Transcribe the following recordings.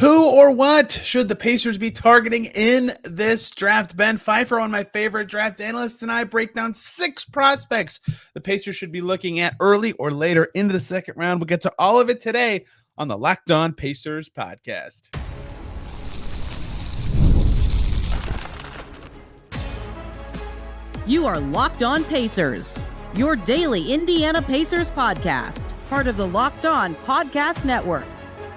Who or what should the Pacers be targeting in this draft? Ben Pfeifer, one of my favorite draft analysts, and I break down 6 prospects the Pacers should be looking at early or later into the second round. We'll get to all of it today on the Locked On Pacers podcast. You are Locked On Pacers, your daily Indiana Pacers podcast, part of the Locked On Podcast Network,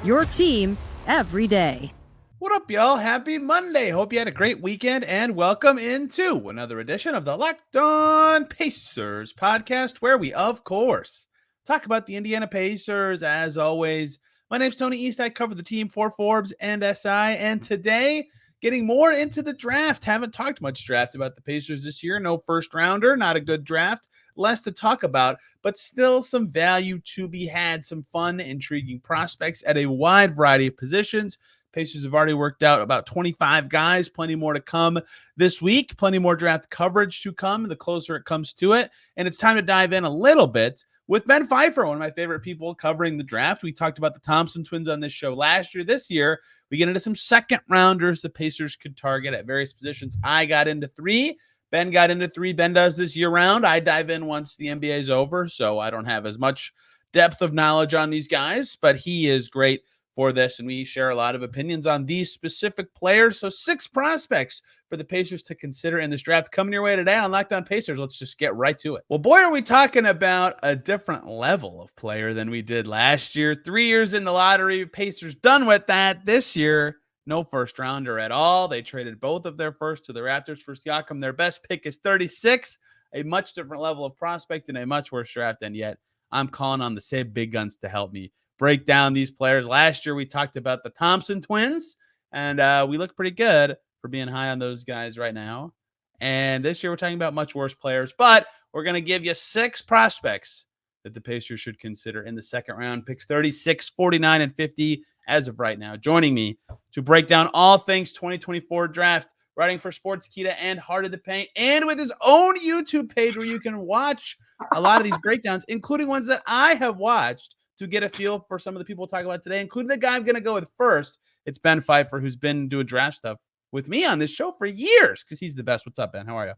your team every day. What up, y'all? Happy Monday. Hope you had a great weekend, and welcome into another edition of the Locked On Pacers podcast, where we, of course, talk about the Indiana Pacers. As always, my name's Tony East. I cover the team for Forbes and SI, and today, getting more into the draft. Haven't talked much draft about the Pacers this year. No first rounder, not a good draft. Less to talk about, but still some value to be had. Some fun, intriguing prospects at a wide variety of positions. Pacers have already worked out about 25 guys. Plenty more to come this week. Plenty more draft coverage to come the closer it comes to it. And it's time to dive in a little bit with Ben Pfeifer, one of my favorite people covering the draft. We talked about the Thompson twins on this show last year. This year, we get into some second rounders the Pacers could target at various positions. I got into 3. Ben got into 3. Ben does this year round. I dive in once the NBA is over, so I don't have as much depth of knowledge on these guys, but he is great for this, and we share a lot of opinions on these specific players. So 6 prospects for the Pacers to consider in this draft coming your way today on Locked On Pacers. Let's just get right to it. Well, boy, are we talking about a different level of player than we did last year. 3 years in the lottery, Pacers done with that. This year, no first rounder at all. They traded both of their first to the Raptors for Siakam. Their best pick is 36, a much different level of prospect and a much worse draft. And yet I'm calling on the same big guns to help me break down these players. Last year, we talked about the Thompson twins, and we look pretty good for being high on those guys right now. And this year, we're talking about much worse players, but we're going to give you 6 prospects that the Pacers should consider in the second round. Picks 36, 49, and 50 as of right now. Joining me to break down all things 2024 draft, writing for Sportskeeda and Heart of the Paint, and with his own YouTube page where you can watch a lot of these breakdowns, including ones that I have watched to get a feel for some of the people we'll talk about today, including the guy I'm going to go with first. It's Ben Pfeifer, who's been doing draft stuff with me on this show for years because he's the best. What's up, Ben? How are you?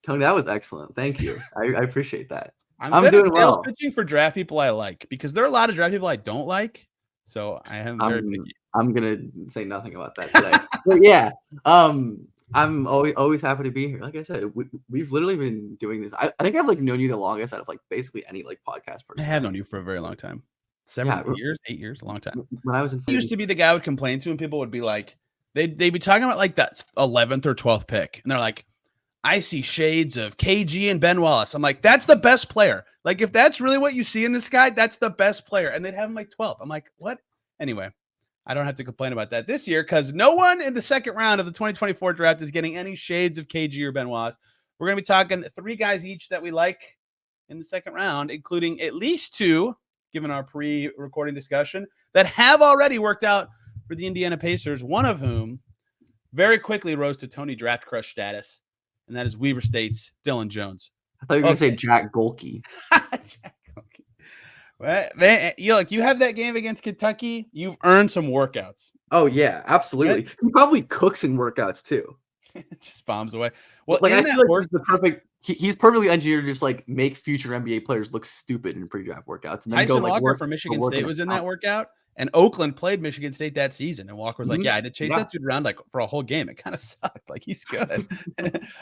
Tony, that was excellent. Thank you. I appreciate that. I'm good doing at sales pitching for draft people I like, because there are a lot of draft people I don't like. So I am very picky. I'm gonna say nothing about that today. But yeah, I'm always happy to be here. Like I said, we've literally been doing this. I think I've known you the longest out of basically any podcast person. I have known you for a very long time. 7 years, 8 years, a long time. When I was in, used to be the guy I would complain to, and people would be like, they'd be talking about that 11th or 12th pick, and they're like, I see shades of KG and Ben Wallace. I'm like, that's the best player. If that's really what you see in this guy, that's the best player. And they'd have him 12th. I'm like, what? Anyway, I don't have to complain about that this year because no one in the second round of the 2024 draft is getting any shades of KG or Ben Wallace. We're going to be talking 3 guys each that we like in the second round, including at least 2, given our pre-recording discussion, that have already worked out for the Indiana Pacers, one of whom very quickly rose to Tony Draft Crush status, and that is Weber State's Dylan Jones. I thought you were going to say Jack Golke. Jack Golke. Well, man, you have that game against Kentucky, you've earned some workouts. Oh, yeah, absolutely. He probably cooks in workouts, too. Just bombs away. Well, I feel he's perfectly engineered to just make future NBA players look stupid in pre-draft workouts. And then Tyson Walker for Michigan State was in that workout, and Oakland played Michigan State that season. And Walker was like, yeah, I did chase that dude around for a whole game. It kind of sucked. He's good.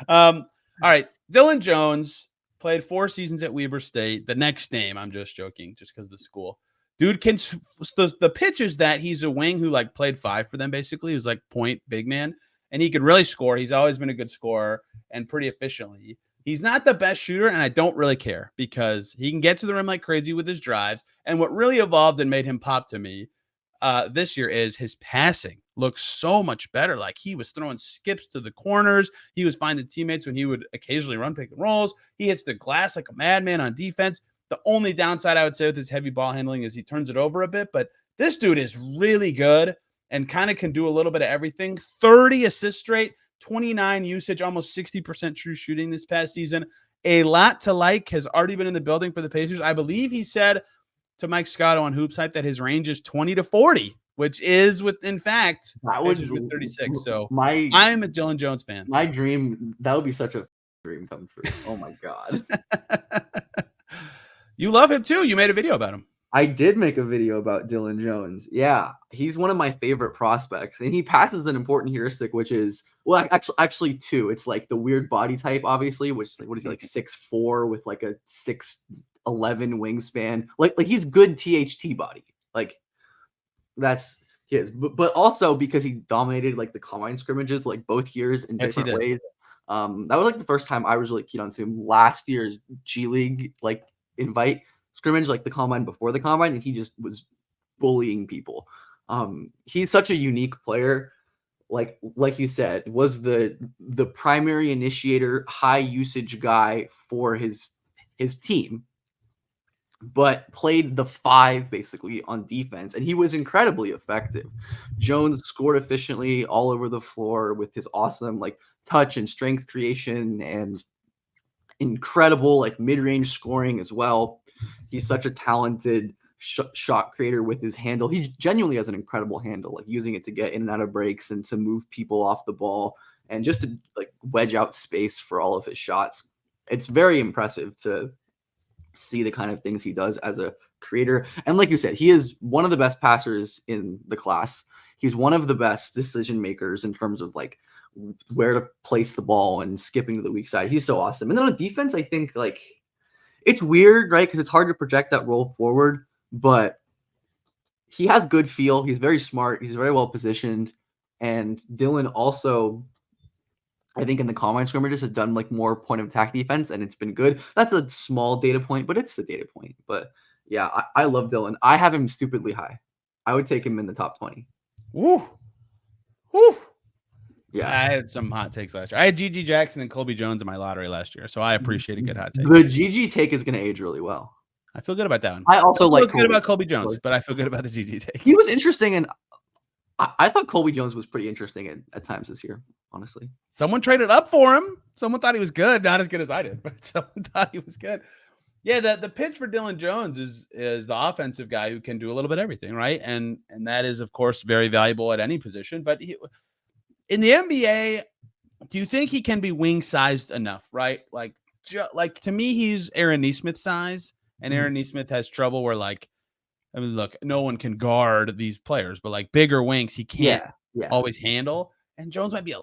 All right. Dylan Jones played 4 seasons at Weber State. The next name, I'm just joking, just because of the school. Dude can the pitch is that he's a wing who played 5 for them, basically. He was point big man, and he could really score. He's always been a good scorer and pretty efficiently. He's not the best shooter, and I don't really care because he can get to the rim like crazy with his drives. And what really evolved and made him pop to me this year is his passing looks so much better. He was throwing skips to the corners. He was finding teammates when he would occasionally run pick and rolls. He hits the glass like a madman on defense. The only downside I would say with his heavy ball handling is he turns it over a bit, but this dude is really good and kind of can do a little bit of everything. 30 assists straight, 29 usage, almost 60% true shooting this past season. A lot to like, has already been in the building for the Pacers. I believe he said to Mike Scotto on Hoops Hype that his range is 20 to 40 which is in fact, That would Pacers with 36. So my I'm a Dylan Jones fan. my dream. That would be such a dream come true. Oh my god. You love him too. You made a video about him. I did make a video about Dylan Jones. Yeah, he's one of my favorite prospects, and he passes an important heuristic, which is actually two. It's like the weird body type, obviously, which is like what is he like 6'4" with like a 6'11" wingspan. Like he's good THT body. Like that's his, but also because he dominated like the combine scrimmages like both years in different ways. That was like the first time I was really keen on him. Last year's G League like invite scrimmage, like the combine before the combine, and he just was bullying people. He's such a unique player. Like you said, was the primary initiator, high usage guy for his team, but played the 5 basically on defense, and he was incredibly effective. Jones scored efficiently all over the floor with his awesome like touch and strength creation and incredible like mid-range scoring as well. He's such a talented shot creator with his handle. He genuinely has an incredible handle, like using it to get in and out of breaks and to move people off the ball and just to like wedge out space for all of his shots. It's very impressive to see the kind of things he does as a creator. And like you said, he is one of the best passers in the class. He's one of the best decision makers in terms of like where to place the ball and skipping to the weak side. He's so awesome. And then on defense, I think like it's weird, right? Because it's hard to project that role forward, but he has good feel. He's very smart. He's very well positioned. And Dylan also, I think in the combine scrimmages has done like more point of attack defense, and it's been good. That's a small data point, but it's a data point. But yeah, I love Dylan. I have him stupidly high. I would take him in the top 20. Woo. Woo. Yeah. I had some hot takes last year. I had Gigi Jackson and Colby Jones in my lottery last year, so I appreciate a good hot take. The Gigi take is going to age really well. I feel good about that one. I also like good about Colby Jones, but I feel good about the Gigi take. He was interesting, and I thought Colby Jones was pretty interesting at times this year, honestly. Someone traded up for him. Someone thought he was good. Not as good as I did, but someone thought he was good. Yeah, the pitch for Dylan Jones is the offensive guy who can do a little bit of everything, right? And that is, of course, very valuable at any position. But in the NBA, do you think he can be wing-sized enough, right? Like to me, he's Aaron Nesmith size, and Aaron Nesmith has trouble where, like, I mean, look, no one can guard these players, but like bigger wings, he can't always handle. And Jones might be a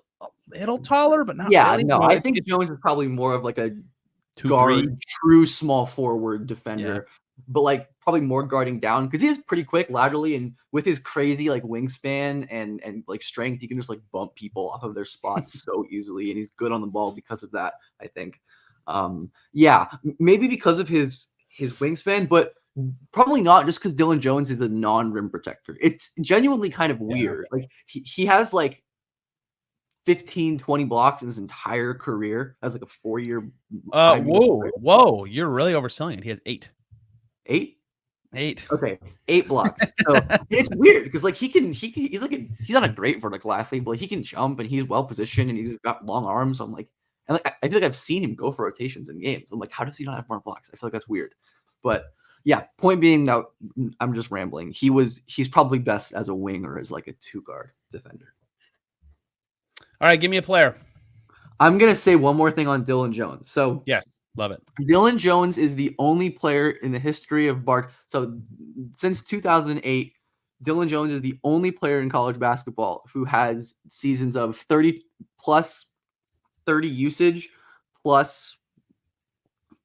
little taller, but not really. No, I think Jones is probably more of like a guard, true small forward defender, but like probably more guarding down because he is pretty quick laterally, and with his crazy like wingspan and like strength, he can just like bump people off of their spots so easily, and he's good on the ball because of that, I think. Maybe because of his wingspan, but probably not just because Dylan Jones is a non-rim protector. It's genuinely kind of weird. Like he has like 15, 20 blocks in his entire career as like a 4-year. Whoa. You're really overselling it. He has 8. 8? 8. Okay. 8 blocks. So it's weird because like he's not a great vertical athlete, but like, he can jump and he's well positioned and he's got long arms. So I'm like, and like, I feel like I've seen him go for rotations in games. I'm like, how does he not have more blocks? I feel like that's weird. But yeah, point being that I'm just rambling. He's probably best as a wing or as like a 2-guard defender. All right, give me a player. I'm going to say one more thing on Dylan Jones. So yes, love it. Dylan Jones is the only player in the history of So since 2008, Dylan Jones is the only player in college basketball who has seasons of 30 plus 30 usage plus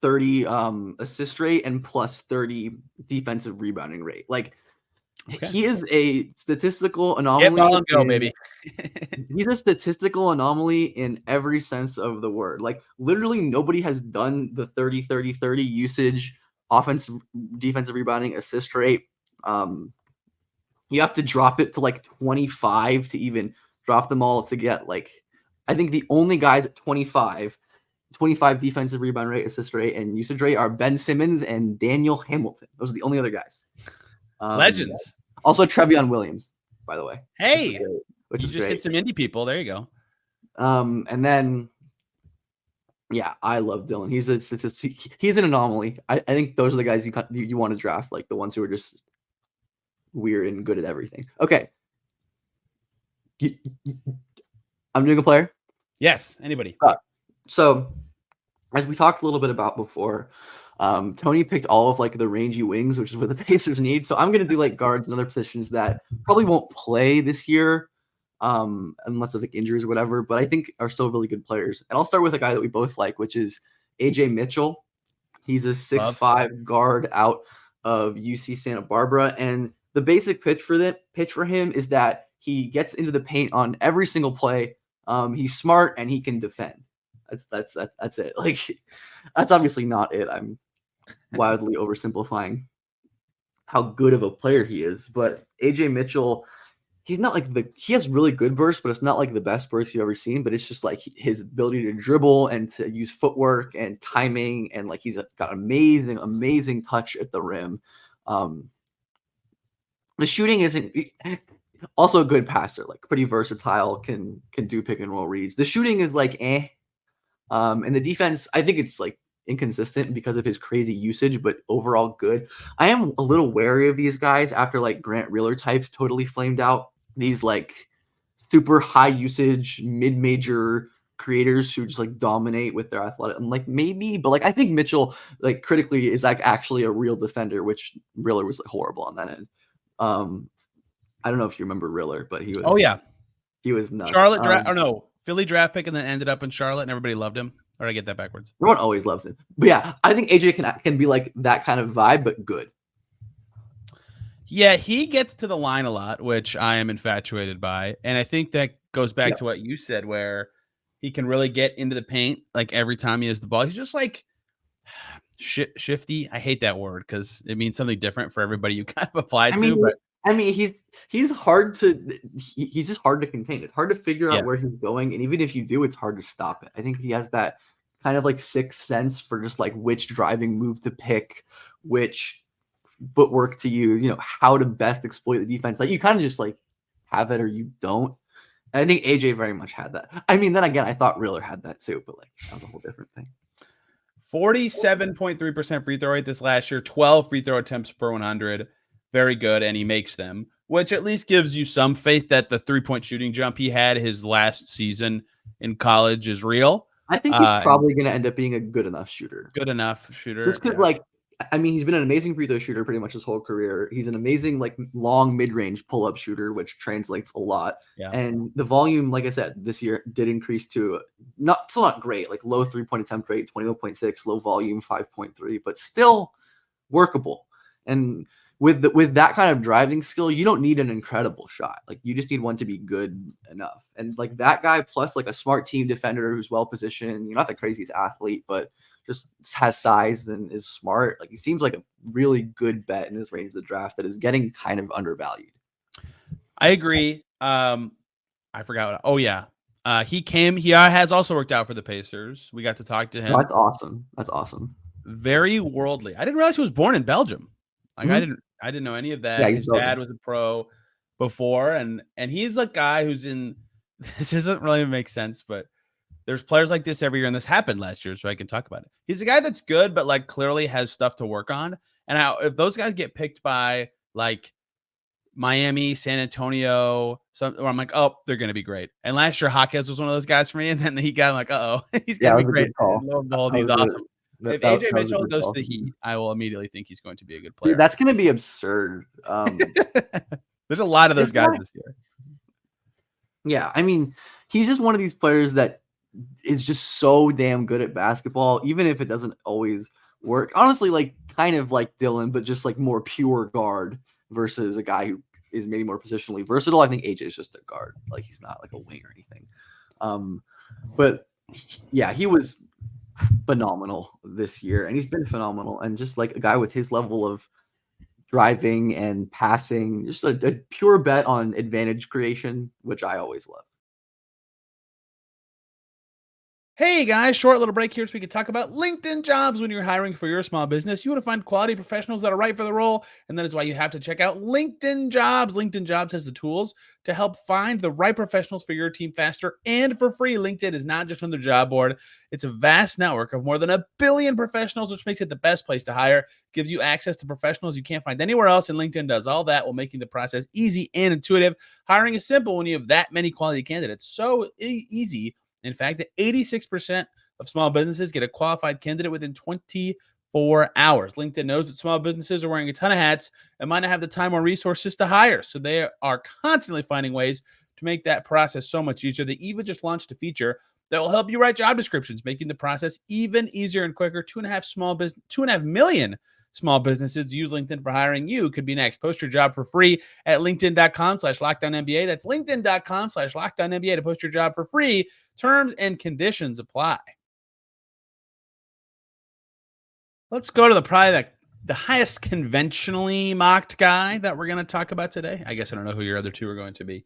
30 assist rate and plus 30 defensive rebounding rate. Like he is a statistical anomaly. Get ball and go, baby. He's a statistical anomaly in every sense of the word. Like literally nobody has done the 30 usage, offensive, defensive rebounding, assist rate. You have to drop it to like 25 to even drop them all to get like, I think the only guys at 25 defensive rebound rate, assist rate, and usage rate are Ben Simmons and Daniel Hamilton. Those are the only other guys. Legends. Also Trevion Williams, by the way. Hey, which is just great. Hit some indie people. There you go. And then, yeah, I love Dylan. He's a statistic. He's an anomaly. I think those are the guys you want to draft, like the ones who are just weird and good at everything. Okay. I'm doing a player. Yes. Anybody? So, as we talked a little bit about before, Tony picked all of like the rangy wings, which is what the Pacers need. So I'm gonna do like guards and other positions that probably won't play this year, unless of like injuries or whatever, but I think are still really good players. And I'll start with a guy that we both like, which is AJ Mitchell. He's a 6'5" guard out of UC Santa Barbara, and the basic pitch for him is that he gets into the paint on every single play. He's smart and he can defend. That's it. Like, that's obviously not it. I'm wildly oversimplifying how good of a player he is, but AJ Mitchell, he's not like he has really good bursts, but it's not like the best burst you've ever seen. But it's just like his ability to dribble and to use footwork and timing, and like he's got amazing touch at the rim. The shooting isn't also a good passer, like pretty versatile, can do pick and roll reads. The shooting is like and the defense, I think it's like inconsistent because of his crazy usage, but overall good. I am a little wary of these guys after like Grant Riller types totally flamed out. These like super high usage mid-major creators who just like dominate with their athletic. I'm like, maybe, but like I think Mitchell like critically is like actually a real defender, which Riller was like horrible on that end. I don't know if you remember Riller, but he was. Oh yeah, he was nuts. Charlotte draft. Philly draft pick, and then ended up in Charlotte, and everybody loved him. Or did I get that backwards? Everyone always loves him, but yeah, I think AJ can be like that kind of vibe, but good. Yeah, he gets to the line a lot, which I am infatuated by, and I think that goes back to what you said, where he can really get into the paint like every time he has the ball. He's just like shifty. I hate that word because it means something different for everybody you kind of apply to. But I mean, he's hard to he's just hard to contain. It's hard to figure out where he's going, and even if you do, it's hard to stop it. I think he has that kind of like sixth sense for just like which driving move to pick, which footwork to use, how to best exploit the defense. Like you kind of just like have it or you don't. And I think AJ very much had that. I mean, then again, I thought Riller had that too, but like that was a whole different thing. 47.3% free throw rate this last year, 12 free throw attempts per 100. Very good, and he makes them, which at least gives you some faith that the three-point shooting jump he had his last season in college is real. I think he's probably going to end up being a good enough shooter. Good enough shooter. Just because, like, I mean, he's been an amazing free throw shooter pretty much his whole career. He's an amazing, like, long mid-range pull-up shooter, which translates a lot. Yeah. And the volume, like I said, this year did increase to still not great, like low 3-point attempt rate, 21.6, low volume 5.3, but still workable. And with that kind of driving skill, you don't need an incredible shot. Like you just need one to be good enough. And like that guy plus like a smart team defender who's well positioned, not the craziest athlete, but just has size and is smart. Like he seems like a really good bet in this range of the draft that is getting kind of undervalued. I agree. I forgot. He has also worked out for the Pacers. We got to talk to him. That's awesome. Very worldly. I didn't realize he was born in Belgium. Like I didn't know any of that. Yeah, his dad was a pro before, and he's a guy who's in. This doesn't really make sense, but there's players like this every year, and this happened last year, so I can talk about it. He's a guy that's good, but like clearly has stuff to work on. And if those guys get picked by like Miami, San Antonio, where I'm like, oh, they're gonna be great. And last year, Hawkins was one of those guys for me, and then he got like, he's gonna be great. And lo and behold, he's awesome. If AJ Mitchell goes to the Heat, I will immediately think he's going to be a good player. Dude, that's going to be absurd. There's a lot of those guys this year. Yeah, I mean, he's just one of these players that is just so damn good at basketball, even if it doesn't always work. Honestly, like kind of like Dylan, but just like more pure guard versus a guy who is maybe more positionally versatile. I think AJ is just a guard. Like he's not like a wing or anything. But yeah, he was phenomenal this year, and he's been phenomenal, and just like a guy with his level of driving and passing, just a pure bet on advantage creation, which I always love. Hey guys, short little break here so we can talk about LinkedIn Jobs. When you're hiring for your small business, you want to find quality professionals that are right for the role, and that is why you have to check out LinkedIn Jobs. LinkedIn Jobs has the tools to help find the right professionals for your team faster and for free. LinkedIn is not just another job board. It's a vast network of more than 1 billion professionals, which makes it the best place to hire. Gives you access to professionals you can't find anywhere else, and LinkedIn does all that while making the process easy and intuitive. Hiring is simple when you have that many quality candidates. So easy. In fact, 86% of small businesses get a qualified candidate within 24 hours. LinkedIn knows that small businesses are wearing a ton of hats and might not have the time or resources to hire. So they are constantly finding ways to make that process so much easier. They even just launched a feature that will help you write job descriptions, making the process even easier and quicker. 2.5 million small businesses use LinkedIn for hiring. You could be next. Post your job for free at linkedin.com/LockedOnNBA. That's linkedin.com/LockedOnNBA to post your job for free. Terms and conditions apply. Let's go to the highest conventionally mocked guy that we're going to talk about today. I guess I don't know who your other two are going to be.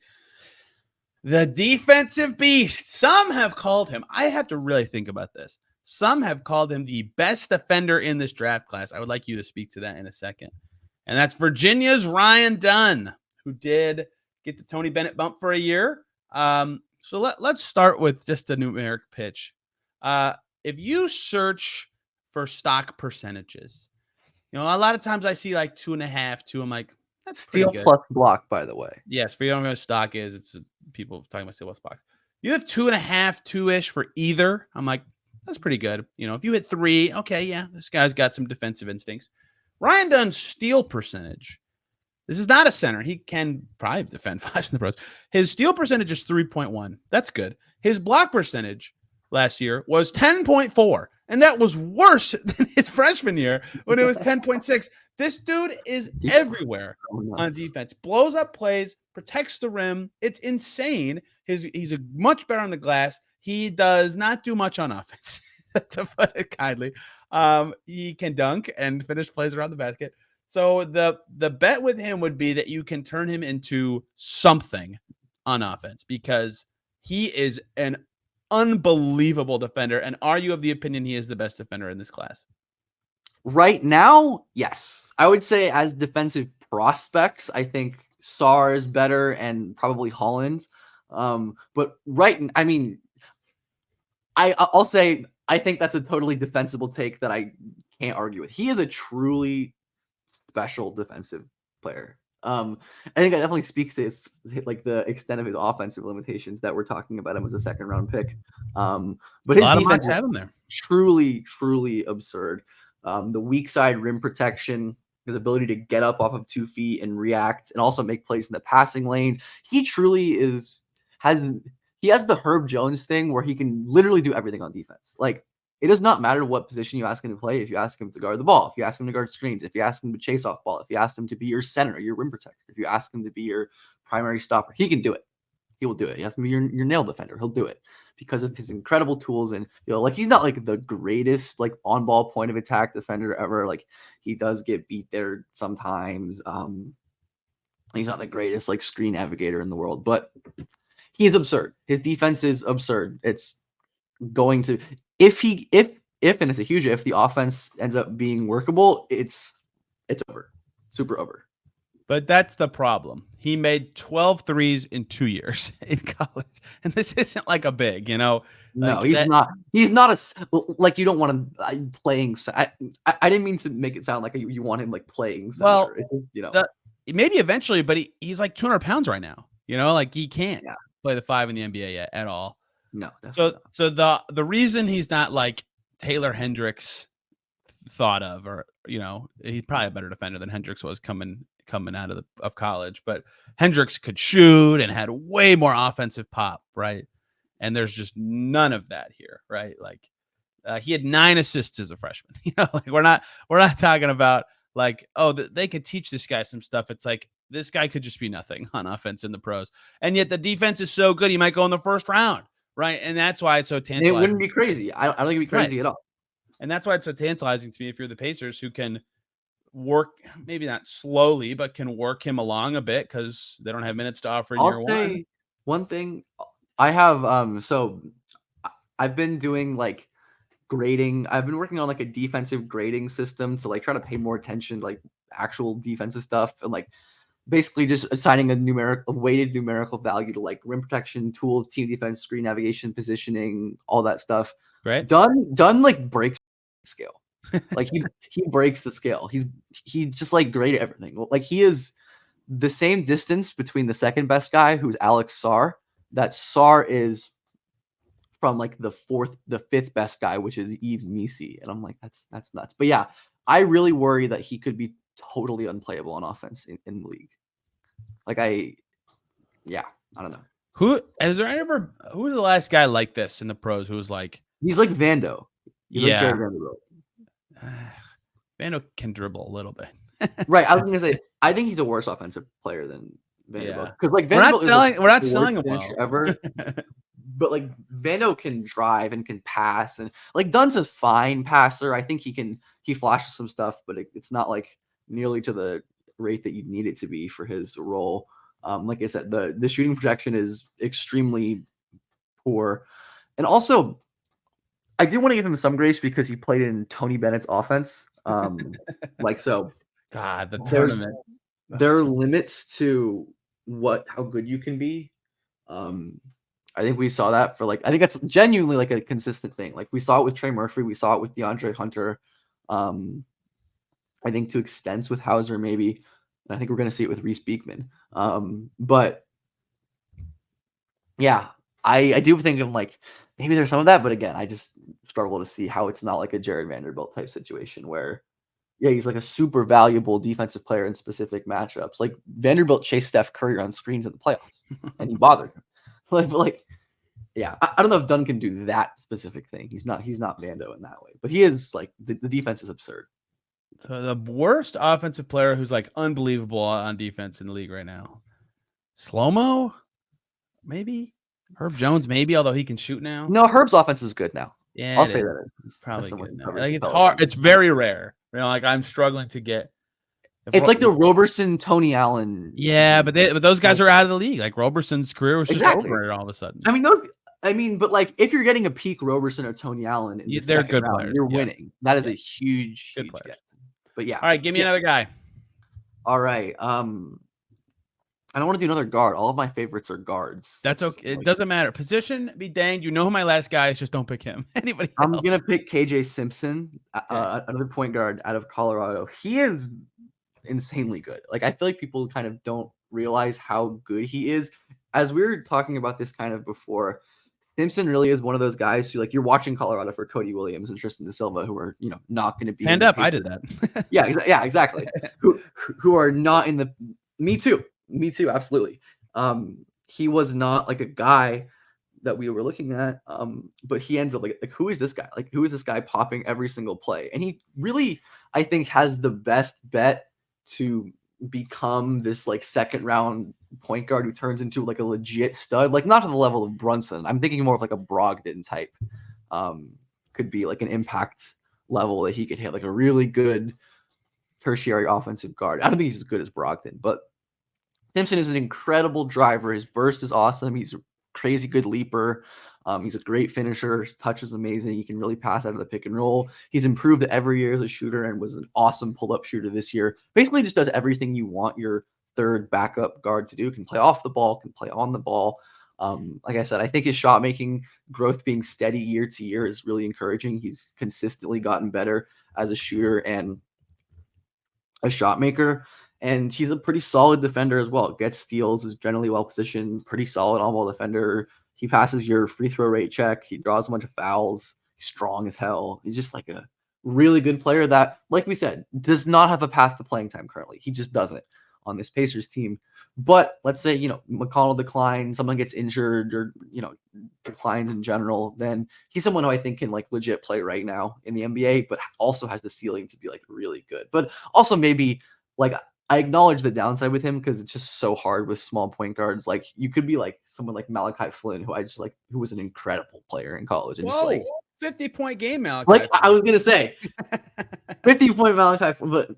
The defensive beast. Some have called him, I have to really think about this. Some have called him the best defender in this draft class. I would like you to speak to that in a second. And that's Virginia's Ryan Dunn, who did get the Tony Bennett bump for a year. So let's start with just the numeric pitch. If you search for stock percentages, a lot of times I see like 2.5, 2. I'm like, that's Steal good. plus block, by the way. Yes, for you don't know what stock is, it's people talking about steal plus box. You have 2.5, 2-ish for either. I'm like, that's pretty good. If you hit 3, okay, yeah, this guy's got some defensive instincts. Ryan Dunn's steal percentage. This is not a center. He can probably defend 5 in the pros. His steal percentage is 3.1. That's good. His block percentage last year was 10.4. And that was worse than his freshman year when it was 10.6. This dude is everywhere on defense. Blows up plays, protects the rim. It's insane. He's a much better on the glass. He does not do much on offense, to put it kindly. He can dunk and finish plays around the basket. So the bet with him would be that you can turn him into something on offense, because he is an unbelievable defender. And are you of the opinion he is the best defender in this class? Right now, yes. I would say as defensive prospects, I think Sarr is better and probably Holland. But I'll say I think that's a totally defensible take that I can't argue with. He is a truly special defensive player. I think that definitely speaks to the extent of his offensive limitations that we're talking about him as a second-round pick. But his defense have him there. Truly, truly absurd. The weak side rim protection, his ability to get up off of 2 feet and react, and also make plays in the passing lanes. He truly has the Herb Jones thing where he can literally do everything on defense. Like, it does not matter what position you ask him to play. If you ask him to guard the ball, if you ask him to guard screens, if you ask him to chase off ball, if you ask him to be your center, your rim protector, if you ask him to be your primary stopper, he can do it. He will do it. You have to be your nail defender. He'll do it because of his incredible tools. And, he's not like the greatest, on ball point of attack defender ever. Like, he does get beat there sometimes. He's not the greatest, screen navigator in the world, but he is absurd. His defense is absurd. It's going to, if and it's a huge if, the offense ends up being workable, it's over. Super over. But that's the problem. He made 12 threes in 2 years in college. And this isn't like a big, No, he's not. He's not you don't want him playing. I didn't mean to make it sound like you want him playing center. Well, maybe eventually, but he's like 200 pounds right now. He can't play the 5 in the NBA yet at all. No. So the reason he's not like Taylor Hendricks thought of, or he's probably a better defender than Hendricks was coming out of college, but Hendricks could shoot and had way more offensive pop, right? And there's just none of that here, right? He had 9 assists as a freshman. We're not talking about they could teach this guy some stuff. It's like this guy could just be nothing on offense in the pros, and yet the defense is so good he might go in the first round, right? And that's why it's so tantalizing. It wouldn't be crazy. I don't think it'd be crazy at all. And that's why it's so tantalizing to me if you're the Pacers, who can work, maybe not slowly, but can work him along a bit because they don't have minutes to offer in year one. One thing I have, so I've been doing like grading. I've been working on like a defensive grading system to like try to pay more attention to like actual defensive stuff and like basically just assigning a weighted numerical value to like rim protection, tools, team defense, screen navigation, positioning, all that stuff. Right. Dunn like breaks the scale. Like he breaks the scale. He's just like great at everything. Like he is the same distance between the second best guy, who's Alex Sarr. That Sarr is from like the fifth best guy, which is Yves Missi. And I'm like, that's nuts. But yeah, I really worry that he could be totally unplayable on offense in the league. Like I don't know. Who was the last guy like this in the pros who was like, he's like Vando. He's like Jared Vanderbilt. Vando can dribble a little bit. Right. I was gonna say I think he's a worse offensive player than Vanderbilt. Because like Vanderbilt we're not is selling the him worst well. ever. But like Vando can drive and can pass, and like Dunn's a fine passer. I think he flashes some stuff, but it's not like nearly to the rate that you need it to be for his role. Like I said, the shooting projection is extremely poor, and also I do want to give him some grace because he played in Tony Bennett's offense. Like so, God, the tournament. There are limits to how good you can be. I think we saw that for like I think that's genuinely like a consistent thing. Like we saw it with Trey Murphy, we saw it with DeAndre Hunter. I think to extents with Hauser maybe. And I think we're going to see it with Reese Beekman. But yeah, I do think of like maybe there's some of that, but again, I just struggle to see how it's not like a Jared Vanderbilt type situation where he's like a super valuable defensive player in specific matchups. Like Vanderbilt chased Steph Curry on screens in the playoffs, and he bothered him. Like, yeah, I don't know if Dunn can do that specific thing. He's not Vando in that way, but he is like the defense is absurd. So the worst offensive player who's like unbelievable on defense in the league right now, Slow-Mo, maybe Herb Jones, maybe, although he can shoot now. No, Herb's offense is good now. Yeah, I'll say that it's probably good now. Like it's hard. It's very rare. Like I'm struggling to get. It's like the Roberson, Tony Allen. Yeah, but those guys are out of the league. Like Roberson's career was just over all of a sudden. But like if you're getting a peak Roberson or Tony Allen in they're good round, players. You're winning. That is a huge get. But yeah. All right, give me another guy. All right. I don't want to do another guard. All of my favorites are guards. That's okay. It doesn't matter. Position be danged. You know who my last guy is. Just don't pick him. Anybody else? I'm gonna pick KJ Simpson, another point guard out of Colorado. He is insanely good. Like I feel like people kind of don't realize how good he is. As we were talking about this kind of before, Simpson really is one of those guys who like you're watching Colorado for Cody Williams and Tristan Da Silva, who are not going to be hand up. I did that. yeah, exactly. who are not in the. Me too, absolutely. He was not like a guy that we were looking at, but he ends up like who is this guy? Like who is this guy popping every single play? And he really, I think, has the best bet to become this like second round point guard who turns into like a legit stud, like not to the level of Brunson. I'm thinking more of like a Brogdon type. Could be like an impact level that he could hit, like a really good tertiary offensive guard. I don't think he's as good as Brogdon, but Simpson is an incredible driver. His burst is awesome. He's a crazy good leaper. He's a great finisher. His touch is amazing. He can really pass out of the pick and roll. He's improved every year as a shooter and was an awesome pull-up shooter this year. Basically just does everything you want your third backup guard to do. Can play off the ball, can play on the ball. Like I said, I think his shot making growth being steady year to year is really encouraging. He's consistently gotten better as a shooter and a shot maker. And he's a pretty solid defender as well. Gets steals, is generally well positioned, pretty solid on-ball defender. He passes your free throw rate check. He draws a bunch of fouls. He's strong as hell. He's just like a really good player that, like we said, does not have a path to playing time currently. He just doesn't on this Pacers team. But let's say, McConnell declines, someone gets injured or, declines in general, then he's someone who I think can like legit play right now in the NBA, but also has the ceiling to be like really good. But also maybe like I acknowledge the downside with him because it's just so hard with small point guards. Like you could be like someone like Malachi Flynn, who I just like, who was an incredible player in college. And just like 50-point game, Malachi. Like I was gonna say, 50-point Malachi Flynn, but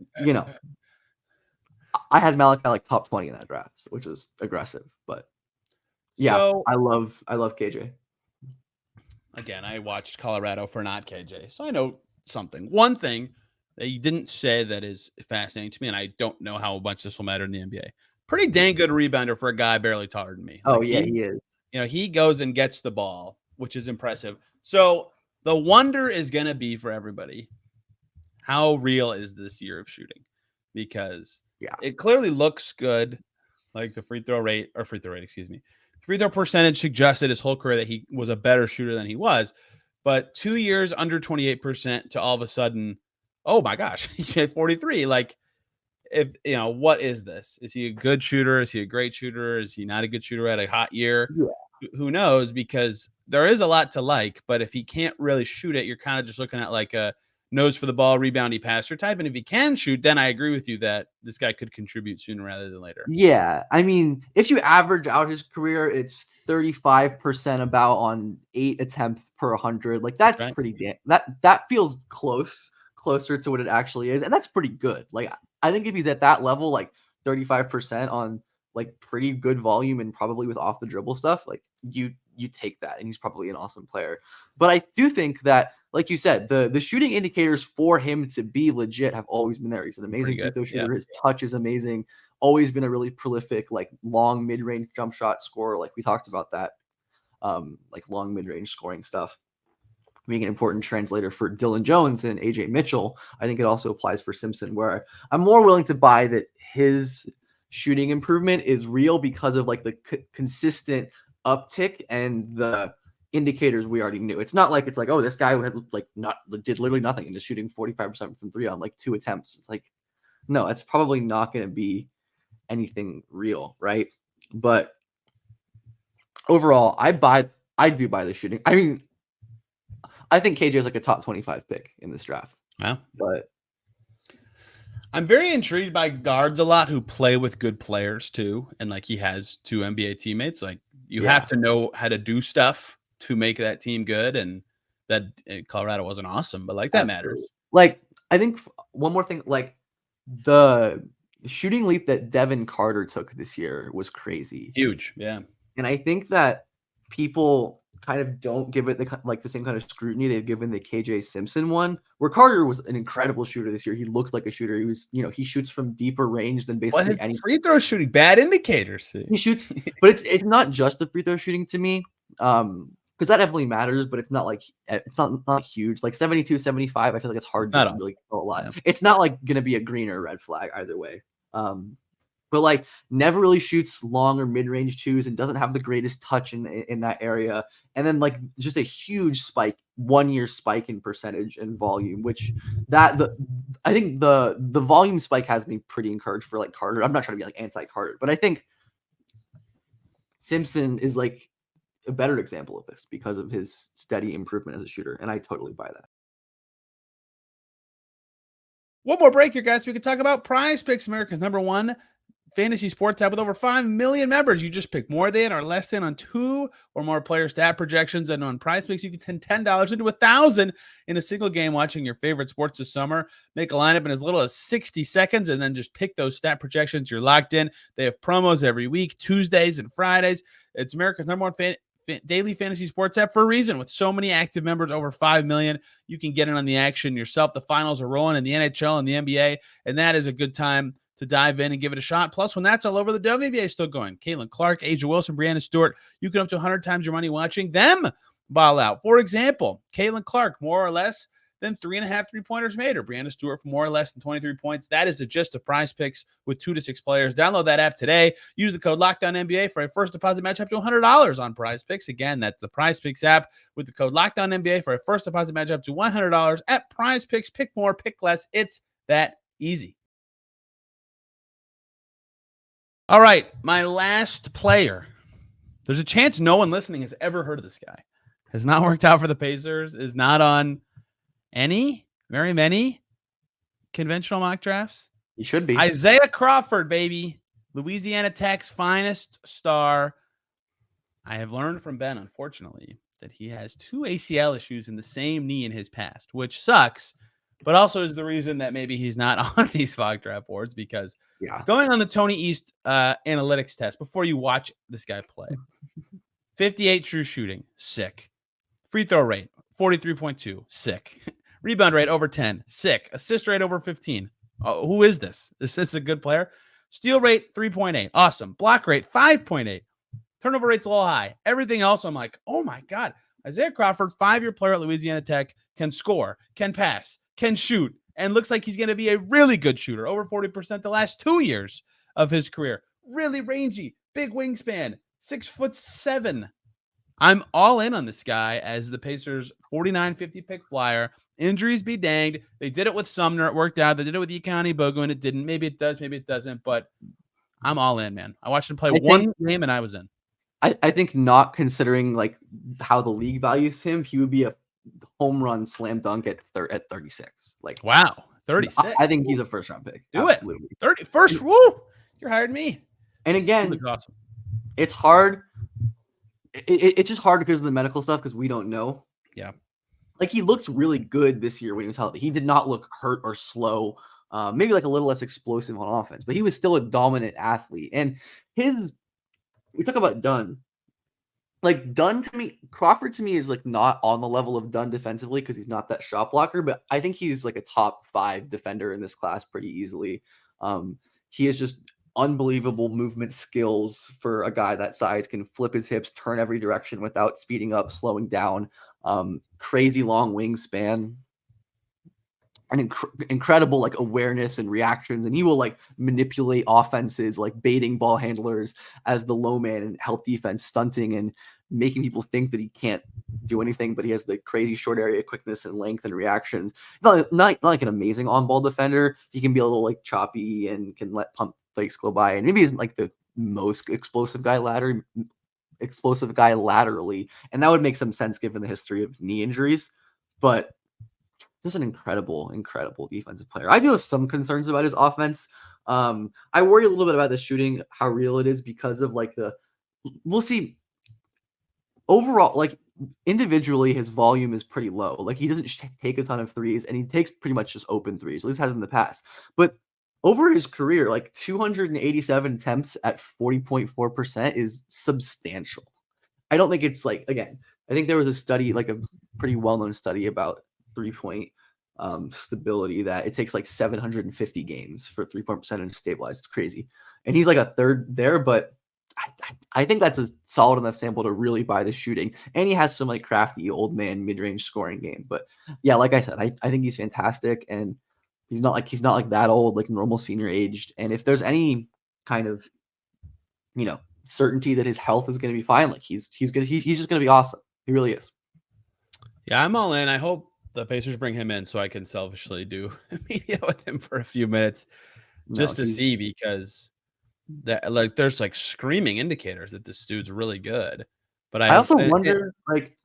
I had Malachi like top 20 in that draft, which was aggressive. But yeah, so, I love KJ. again, I watched Colorado for not KJ, so I know something. One thing that you didn't say that is fascinating to me, and I don't know how much this will matter in the NBA. Pretty dang good rebounder for a guy barely taller than me. Oh Like yeah, he is. he goes and gets the ball, which is impressive. So the wonder is going to be for everybody, how real is this year of shooting? Because it clearly looks good. Like the free throw percentage suggested his whole career that he was a better shooter than he was. But 2 years under 28% to all of a sudden, oh my gosh, he hit 43. Like, if what is this? Is he a good shooter? Is he a great shooter? Is he not a good shooter at a hot year? Yeah. Who knows? Because there is a lot to like, but if he can't really shoot it, you're kind of just looking at like a nose for the ball, reboundy passer type. And if he can shoot, then I agree with you that this guy could contribute sooner rather than later. Yeah. I mean, if you average out his career, it's 35% about on 8 attempts per 100. Like that's right. Pretty damn that feels closer to what it actually is. And that's pretty good. Like I think if he's at that level, like 35% on like pretty good volume and probably with off the dribble stuff, like you take that, and he's probably an awesome player. But I do think that, like you said, the shooting indicators for him to be legit have always been there. He's an amazing free throw shooter. Yeah. His touch is amazing. Always been a really prolific, like long mid-range jump shot scorer. Like we talked about that, like long mid-range scoring stuff. Being an important translator for Dylan Jones and AJ Mitchell. I think it also applies for Simpson, where I'm more willing to buy that his shooting improvement is real because of like the consistent uptick and the indicators we already knew. It's not like oh, this guy had did literally nothing and just shooting 45% from 3 on like 2 attempts. It's like, no, it's probably not going to be anything real, right? But overall, I do buy the shooting. I mean, I think KJ is like a top 25 pick in this draft. Wow. But I'm very intrigued by guards a lot who play with good players too. And like he has 2 NBA teammates. Like you have to know how to do stuff to make that team good. And that Colorado wasn't awesome, but like that matters. Like, I think one more thing, like the shooting leap that Devin Carter took this year was crazy. Huge. Yeah. And I think that people kind of don't give it the same kind of scrutiny they've given the KJ Simpson one, where Carter was an incredible shooter this year. He looked like a shooter. He was, he shoots from deeper range than basically any free throw shooting. Bad indicators. He shoots, but it's not just the free throw shooting to me, because that definitely matters. But it's not like it's not huge. Like 72, 75. I feel like it's hard to really go a lot. Yeah. It's not like gonna be a green or red flag either way. But like never really shoots long or mid-range twos and doesn't have the greatest touch in that area. And then like just a huge spike, 1 year spike in percentage and volume, which I think the volume spike has me pretty encouraged for like Carter. I'm not trying to be like anti-Carter, but I think Simpson is like a better example of this because of his steady improvement as a shooter. And I totally buy that. One more break here, guys. We can talk about Prize Picks, America's #1 fantasy sports app with over 5 million members. You just pick more than or less than on 2 or more player stat projections, and on Prize Picks you can turn $10 into $1,000 in a single game watching your favorite sports this summer. Make a lineup in as little as 60 seconds and then just pick those stat projections. You're locked in. They have promos every week, Tuesdays and Fridays. It's America's #1 daily fantasy sports app for a reason. With so many active members, over 5 million, you can get in on the action yourself. The finals are rolling in the NHL and the NBA, and that is a good time to dive in and give it a shot. Plus, when that's all over, the WNBA is still going. Caitlin Clark, Asia Wilson, Brianna Stewart, you can up to 100 times your money watching them ball out. For example, Caitlin Clark, more or less than 3.5 3-pointers made, or Brianna Stewart for more or less than 23 points. That is the gist of Prize Picks with 2 to 6 players. Download that app today. Use the code LOCKDOWNNBA for a first deposit match up to $100 on Prize Picks. Again, that's the Prize Picks app with the code LOCKDOWNNBA for a first deposit match up to $100 at Prize Picks. Pick more, pick less. It's that easy. All right, my last player. There's a chance no one listening has ever heard of this guy. Has not worked out for the Pacers. Is not on very many conventional mock drafts. He should be. Isaiah Crawford, baby. Louisiana Tech's finest star. I have learned from Ben, unfortunately, that he has 2 ACL issues in the same knee in his past, which sucks, but also is the reason that maybe he's not on these mock draft boards, because going on the Tony East analytics test before you watch this guy play, 58 true shooting, sick. Free throw rate, 43.2. Sick. Rebound rate over 10. Sick. Assist rate over 15. Who is this? Is this a good player? Steal rate, 3.8. Awesome. Block rate, 5.8. Turnover rate's a little high. Everything else, I'm like, oh my God. Isaiah Crawford, 5-year player at Louisiana Tech, can score, can pass, can shoot, and looks like he's going to be a really good shooter, over 40% the last 2 years of his career. Really rangy, big wingspan, 6'7". I'm all in on this guy as the Pacers 49-50 pick flyer. Injuries be danged. They did it with Sumner. It worked out. They did it with Ikani Bogo, and it didn't. Maybe it does. Maybe it doesn't. But I'm all in, man. I watched him play one game, and I was in. I think not considering like how the league values him, he would be a home run slam dunk at 36. Like, wow, 36. I think he's a first round pick. Do Absolutely. it. 31st. Woo! You're hired me. And again, awesome. It's hard. It's just hard because of the medical stuff because we don't know. Yeah. Like he looked really good this year when he was healthy. He did not look hurt or slow. Maybe like a little less explosive on offense, but he was still a dominant athlete. And we talk about Dunn. Like Dunn to me, Crawford to me is like not on the level of Dunn defensively because he's not that shot blocker, but I think he's like a top 5 defender in this class pretty easily. He is just unbelievable movement skills for a guy that size, can flip his hips, turn every direction without speeding up, slowing down. Crazy long wingspan. An incredible like awareness and reactions, and he will like manipulate offenses, like baiting ball handlers as the low man and help defense, stunting and making people think that he can't do anything, but he has the crazy short area quickness and length and reactions. Not like an amazing on-ball defender. He can be a little like choppy and can let pump fakes go by, and maybe isn't like the most explosive guy laterally, and that would make some sense given the history of knee injuries, but just an incredible defensive player. I do have some concerns about his offense. I worry a little bit about the shooting, how real it is because of like we'll see. Overall, like individually, his volume is pretty low. Like he doesn't take a ton of threes, and he takes pretty much just open threes. At least has in the past. But over his career, like 287 attempts at 40.4% is substantial. I don't think it's like, again, I think there was a study, like a pretty well-known study about 3-point stability that it takes like 750 games for 3-point percentage to stabilize. It's crazy. And he's like a third there, but I think that's a solid enough sample to really buy the shooting. And he has some like crafty old man mid-range scoring game. But yeah, like I said, I think he's fantastic, and he's not like that old, like normal senior aged. And if there's any kind of, certainty that his health is going to be fine, like he's just going to be awesome. He really is. Yeah, I'm all in. I hope the Pacers bring him in so I can selfishly do media with him for a few minutes just to see, because that like there's like screaming indicators that this dude's really good. But I also wonder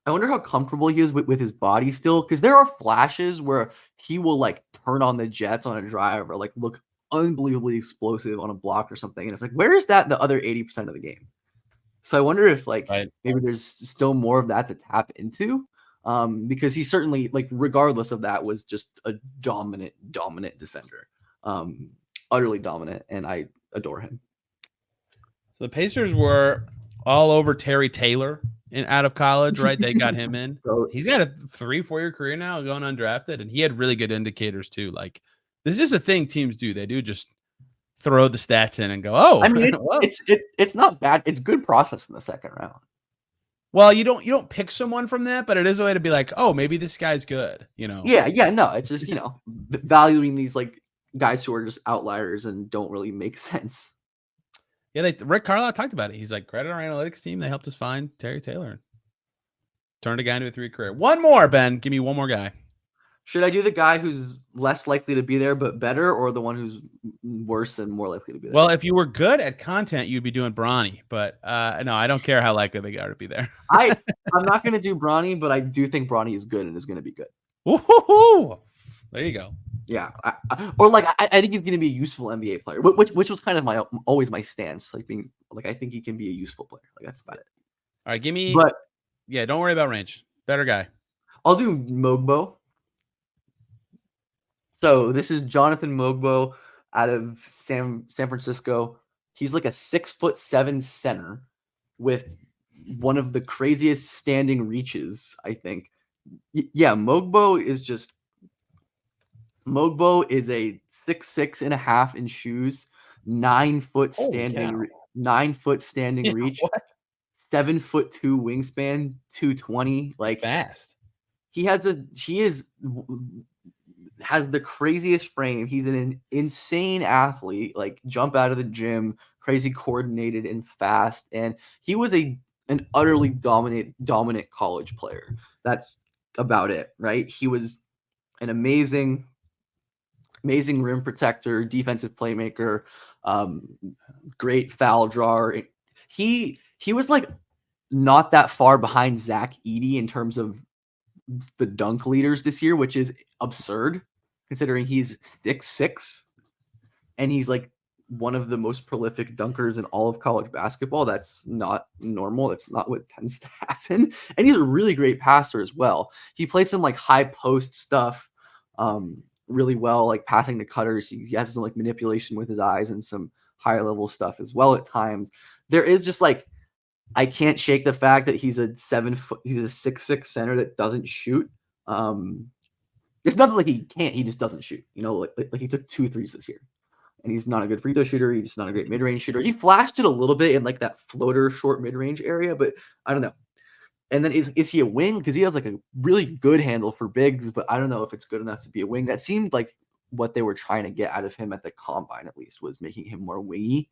how comfortable he is with his body still, because there are flashes where he will like turn on the jets on a drive or like look unbelievably explosive on a block or something, and it's like, where is that the other 80% of the game? So I wonder if maybe there's still more of that to tap into, because he certainly, like, regardless of that, was just a dominant defender, utterly dominant, and I adore him. So the Pacers were all over Terry Taylor out of college, right? They got him in. He's got a 3-4 year career now, going undrafted, and he had really good indicators too. Like, this is a thing teams do. They do just throw the stats in and go, oh. I mean, it's not bad. It's good process in the second round. Well, you don't pick someone from that, but it is a way to be like, oh, maybe this guy's good, Yeah, no, it's just, valuing these like guys who are just outliers and don't really make sense. Yeah, Rick Carlisle talked about it. He's like, credit our analytics team. They helped us find Terry Taylor. Turned a guy into a 3 career. One more, Ben. Give me one more guy. Should I do the guy who's less likely to be there but better, or the one who's worse and more likely to be there? Well, if you were good at content, you'd be doing Bronny. But no, I don't care how likely they are to be there. I'm not going to do Bronny, but I do think Bronny is good and is going to be good. Woo-hoo-hoo! There you go. Yeah, I think he's going to be a useful NBA player, which was kind of always my stance. Like being like, I think he can be a useful player. Like, that's about it. All right, give me. But yeah, don't worry about range. Better guy. I'll do Mogbo. So this is Jonathan Mogbo out of San Francisco. He's like a 6'7" center with one of the craziest standing reaches, I think. Yeah, Mogbo is a 6'6.5" in shoes, 9 foot standing, 9 foot standing reach, What? 7'2" wingspan, 220. Like Fast. he has the craziest frame. He's an insane athlete, like jump out of the gym, crazy coordinated and fast. And he was an utterly dominant college player. That's about it, right? He was an amazing rim protector, defensive playmaker, great foul drawer. He was like not that far behind Zach Edey in terms of the dunk leaders this year, which is absurd considering he's 6'6" and he's like one of the most prolific dunkers in all of college basketball. That's not normal. That's not what tends to happen. And he's a really great passer as well. He plays some like high post stuff really well, like passing to cutters. He has some like manipulation with his eyes and some higher level stuff as well at times. There is just like, I can't shake the fact that he's a 6'6" center that doesn't shoot. It's nothing like he can't, he just doesn't shoot. You know, like he took 2 threes this year. And he's not a good free throw shooter. He's not a great mid-range shooter. He flashed it a little bit in like that floater short mid-range area, but I don't know. And then is he a wing? Because he has like a really good handle for bigs, but I don't know if it's good enough to be a wing. That seemed like what they were trying to get out of him at the combine, at least, was making him more wingy.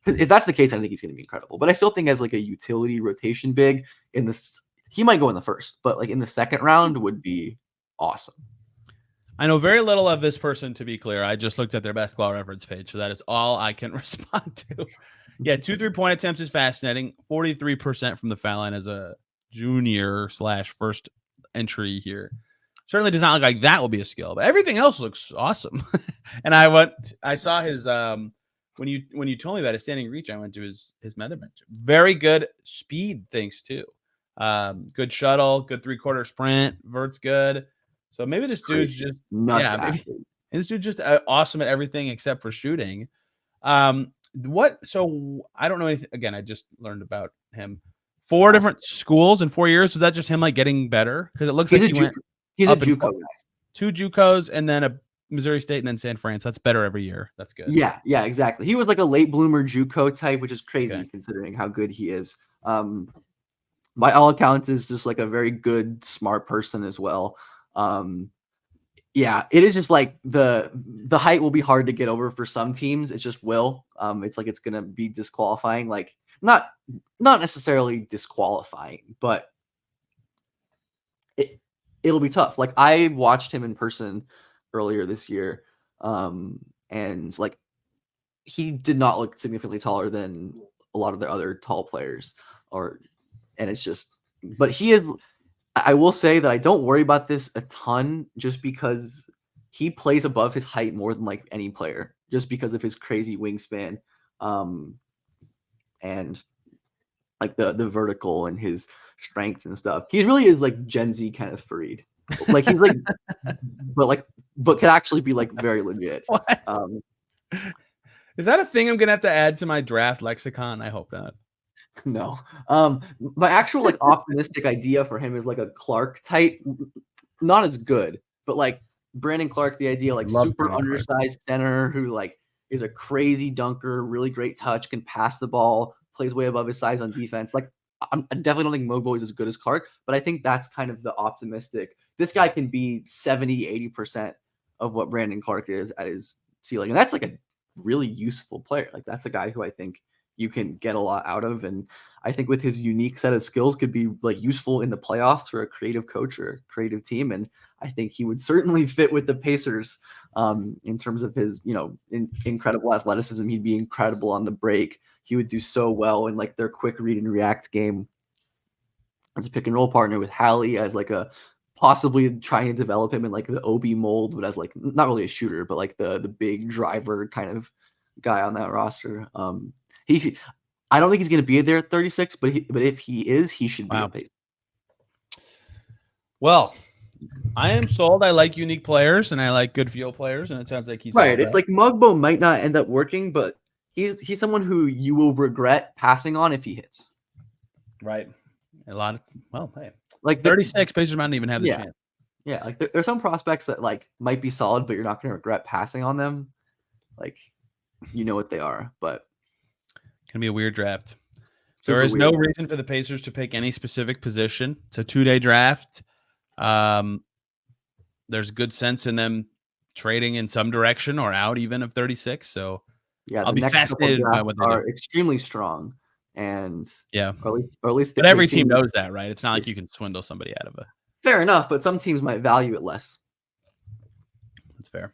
Because if that's the case, I think he's going to be incredible. But I still think as like a utility rotation big in this, he might go in the first, but like in the second round would be awesome. I know very little of this person, to be clear. I just looked at their basketball reference page, so that is all I can respond to. Yeah, 2 3-point attempts is fascinating. 43% from the foul line as a junior / first entry here. Certainly does not look like that will be a skill, but everything else looks awesome. And I saw his when you told me about his standing reach, I went to his measurement. Very good speed things too. Good shuttle, good 3/4 sprint, vert's good. So maybe this dude's just nuts. Yeah, this dude's just awesome at everything except for shooting. So I don't know anything. Again, I just learned about him. 4 different schools in 4 years. Was that just him like getting better? Because it looks like he's a JUCO guy. 2 JUCOs and then a Missouri State and then San Fran. So that's better every year. That's good. Yeah, exactly. He was like a late bloomer JUCO type, which is crazy considering how good he is. By all accounts, is just like a very good, smart person as well. Yeah, it is just like the height will be hard to get over for some teams. It just will. It's like it's gonna be disqualifying. Like not necessarily disqualifying, but it'll be tough. Like I watched him in person earlier this year, and like he did not look significantly taller than a lot of the other tall players. And it's just, but he is. I will say that I don't worry about this a ton just because he plays above his height more than like any player, just because of his crazy wingspan, and like the vertical and his strength and stuff. He really is like Gen Z kind of Fareed. Like he's like, but could actually be like very legit. What? Is that a thing I'm gonna have to add to my draft lexicon? I hope not. No. My actual like optimistic idea for him is like a Clark type, not as good, but like Brandon Clark, the idea like super undersized center who like is a crazy dunker, really great touch, can pass the ball, plays way above his size on defense. Like I definitely don't think Mogbo is as good as Clark, but I think that's kind of the optimistic. This guy can be 70-80% of what Brandon Clark is at his ceiling, and that's like a really useful player. Like that's a guy who I think you can get a lot out of. And I think with his unique set of skills could be like useful in the playoffs for a creative coach or a creative team. And I think he would certainly fit with the Pacers in terms of his, incredible athleticism. He'd be incredible on the break. He would do so well in like their quick read and react game as a pick and roll partner with Hallie, as like a possibly trying to develop him in like the OB mold, but as like not really a shooter, but like the big driver kind of guy on that roster. I don't think he's going to be there at 36, but if he is, he should be. Wow. Well, I am sold. I like unique players and I like good field players, and it sounds like he's right. It's like Mogbo might not end up working, but he's someone who you will regret passing on if he hits. Right. A lot of hey, Like 36 Pacers might not even have the chance. Yeah, like there's some prospects that like might be solid, but you're not going to regret passing on them. Like, you know what they are, but Gonna be a weird draft. super There is weird. no reason for the Pacers to pick any specific position. It's a 2-day draft. There's good sense in them trading in some direction or out even of 36. So Yeah, I'll the be next couple fascinated by drafts what they are do. extremely strong, and Yeah, or at least but every team knows that, right? It's not like you can swindle somebody out of it. Fair enough, but some teams might value it less. That's fair.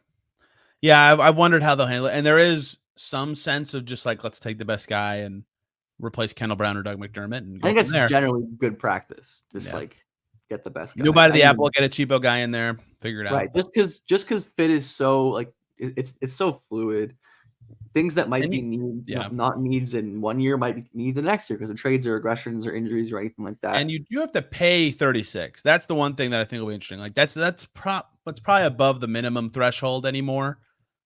Yeah, I've wondered how they'll handle it, and there is some sense of just like let's take the best guy and replace Kendall Brown or Doug McDermott, and go I think from that's there. generally good practice. Just like get the best guy. New bite of the apple, get a cheapo guy in there, figure it out. Right, just because fit is so like it's so fluid. Things that might be not needs in 1 year might be needs in next year because of trades or aggressions or injuries or anything like that. And you do have to pay 36. That's the one thing that I think will be interesting. Like that's probably above the minimum threshold anymore.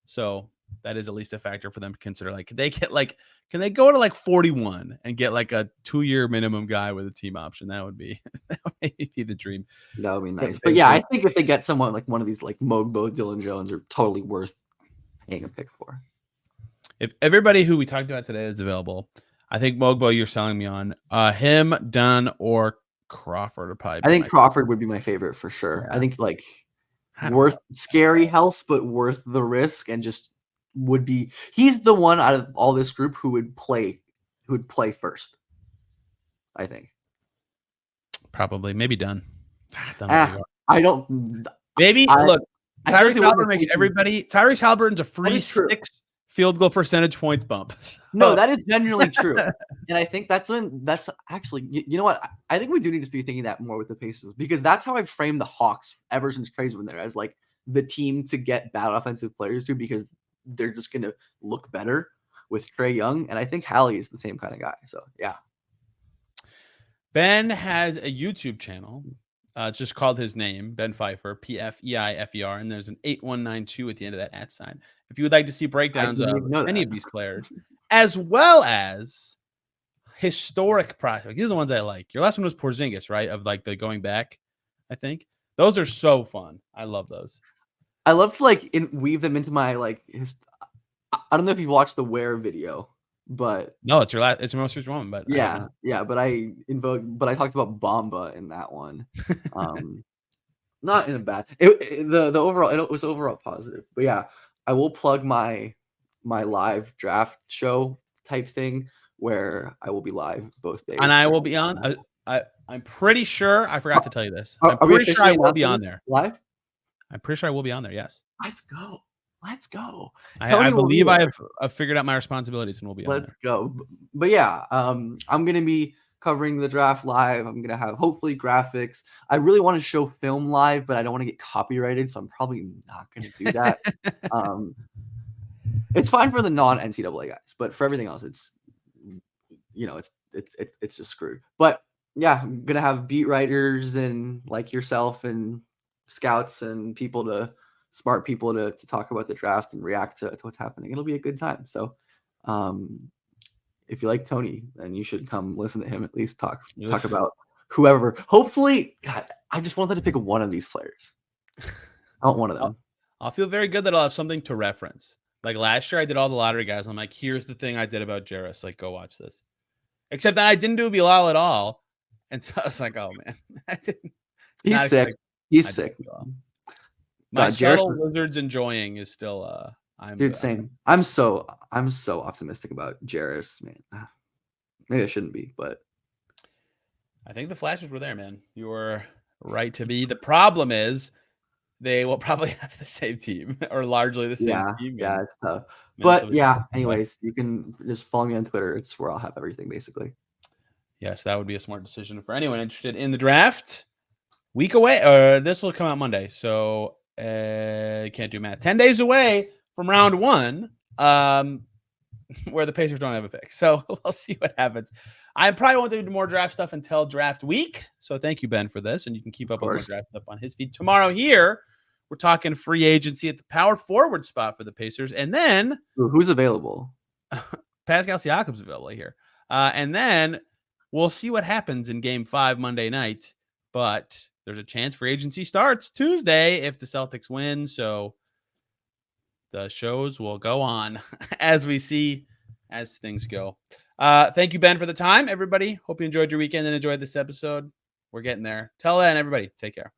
So that is at least a factor for them to consider. Like, can they go to like 41 and get like a 2-year minimum guy with a team option? That would be the dream. That would be nice. But yeah, I think if they get someone like one of these like Mogbo, Dylan Jones are totally worth paying a pick for. If everybody who we talked about today is available, I think Mogbo you're selling me on. Him, Dunn, or Crawford are probably. I think Crawford would be my favorite for sure. Yeah. I think like worth scary health, but worth the risk, and just would be. He's the one out of all this group who would play first. I think. Probably, maybe Dunn. I don't. Maybe look. Tyrese Haliburton makes everybody. Tyrese Haliburton's a free 6 field goal percentage points bump. So. No, that is genuinely true. And I think that's actually, you know what? I think we do need to be thinking that more with the Pacers, because that's how I've framed the Hawks ever since Trey's been there, as like the team to get bad offensive players to, because they're just going to look better with Trae Young. And I think Hallie is the same kind of guy. So, yeah. Ben has a YouTube channel. Just called his name, Ben Pfeifer, Pfeifer, and there's an 8192 at the end of that @ sign. If you would like to see breakdowns of any of these players, as well as historic prospects, these are the ones I like. Your last one was Porzingis, right? Of like the going back, I think. Those are so fun. I love those. I love to like weave them into my like I don't know if you've watched the Where video. But no, it's your most recent one. But yeah. But I talked about Bamba in that one. Not in a bad. The overall it was overall positive. But yeah, I will plug my live draft show type thing where I will be live both days. And I will be on. I'm pretty sure I forgot to tell you this. I'm pretty sure I will be on there live. I'm pretty sure I will be on there. Yes. Let's go. I believe I have figured out my responsibilities and we'll be on Let's go. But yeah, I'm going to be covering the draft live. I'm going to have hopefully graphics. I really want to show film live, but I don't want to get copyrighted, so I'm probably not going to do that. It's fine for the non-NCAA guys, but for everything else, it's just screwed. But yeah, I'm going to have beat writers and like yourself and scouts and smart people to talk about the draft and react to what's happening. It'll be a good time. So if you like Tony, then you should come listen to him, at least talk about whoever. Hopefully, God, I just wanted to pick one of these players. I want one of them. I'll feel very good that I'll have something to reference. Like last year I did all the lottery guys. I'm like, here's the thing I did about Jarris. Like, go watch this. Except that I didn't do Bilal at all. And so I was like, oh man. He's sick. He's sick. My subtle Wizards enjoying is still same. I'm so optimistic about Jarris, man. Maybe I shouldn't be, but I think the flashes were there, man. You were right to be. The problem is they will probably have the same team or largely the same team. Yeah, it's tough. But yeah, anyways, you can just follow me on Twitter. It's where I'll have everything basically. Yes, that would be a smart decision for anyone interested in the draft. Week away, this will come out Monday, so can't do math. 10 days away from round 1, where the Pacers don't have a pick. So we'll see what happens. I probably won't do more draft stuff until draft week. So thank you, Ben, for this. And you can keep up with more draft stuff on his feed. Tomorrow here, we're talking free agency at the power forward spot for the Pacers. And then who's available? Pascal Siakam's available here. And then we'll see what happens in Game 5 Monday night. But there's a chance free agency starts Tuesday if the Celtics win. So the shows will go on as we see as things go. Thank you, Ben, for the time. Everybody, hope you enjoyed your weekend and enjoyed this episode. We're getting there. Till then, everybody, take care.